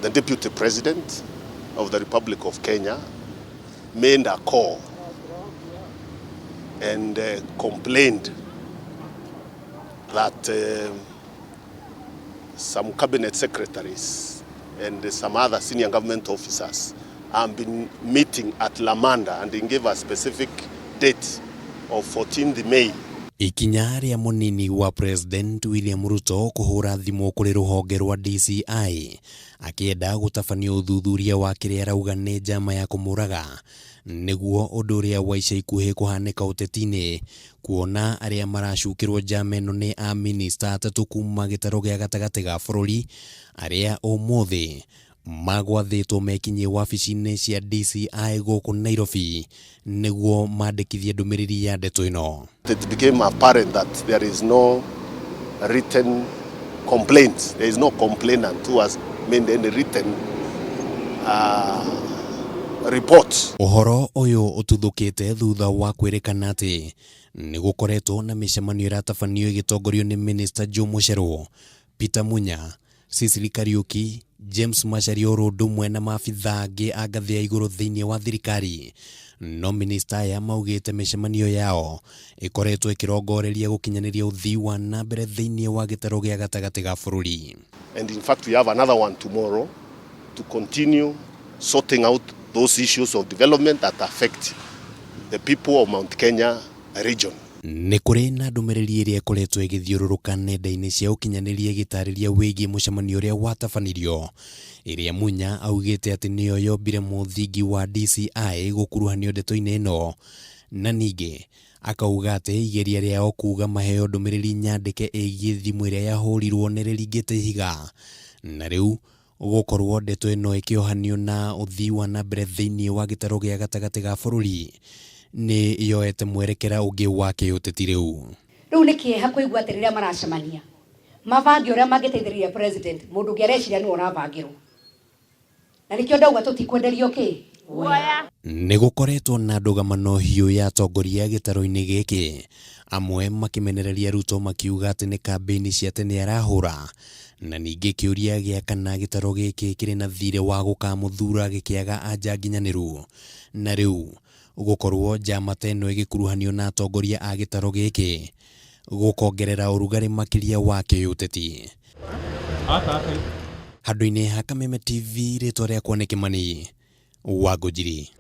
the Deputy President of the Republic of Kenya made a call and complained that some cabinet secretaries and some other senior government officers have been meeting at Lamanda, and he gave a specific date of 14th May. Ikinya ria munini wa President William Ruto kuhura thimu kuri ruhonge rwa DCI akienda gutafanio uthuthuria wa kiria arauga ni njama ya kumuraga niguo undu uria wa ica ikuhi kuhanika utetini kuona aria maracukirwo njama ino ni a minista atatu kuuma gitaro gia gatagati ga bururi aria umuthi magwathitwo mekinye wabici-ini cia DCI guku Nairobi niguo mandikithie ndumiriri ya ndeto ino. It became apparent that there is no written complaint. There is no complainant who has made any written report. Uhoro uyu ututhukite thutha wa kwirikana ati ni gukoretwo na micemanio iratafanio igitongorio ni minista Mucheru, Peter Munya, Cecily Kariuki, James Macharia rumwe na maabitha angi a ngathi ya iguru thiini wa thirikari. No minista ya maugite micemanio yao ikoretwo ikirongoreria gukinyaniria uthii wa nambere thiini wa gitaro gia gatagati ga bururi. And in fact we have another one tomorrow to continue sorting out those issues of development that affect the people of Mount Kenya region. Ni kuri na ndumiriri iria ikoretwo igithiururuka nenda-ini cia ukinyaniria gitariria wigi mucemanio uria watafanirio iria Munya augite ati niyo yombire muthingi wa DCI gukuruhanio ndeto-ini ino, na ningi akauga ati igeria riao kuga maheo ndumiriri nyandike igie thimu iria yahurirwo ni riringite higa, na riu gukorwo ndeto ino ikiohanio na uthii wa nambere thiini wa gitaro gia gatagati ga bururi ni yoete mwerekera ungi wake uteti riu. Riu ni kieha kuigua ati riria maracemania mavangi uria mangiteithiriria president mundu ungi areciria ni uravangirwo, na nikio ndauga tutikwenderio ki kuoya. Ni gukoretwo na ndugamano hiu ya atongoria gitaro-ini giki, amwe makimenereria Ruto makiuga ati ni kambeni cia tene arahura, na ningi kiuria gia kana gitaro giki kiri na thire wa gukamuthura gikiaga anja nginyaniru, na riu gukorwo njama teno igikuruhanio na atongoria a gitaro giki gukongerera urugari makiria wa kiuteti. Handu-ini ha Kameme TV ritwa riakwa ni Kimani wa Gujiri.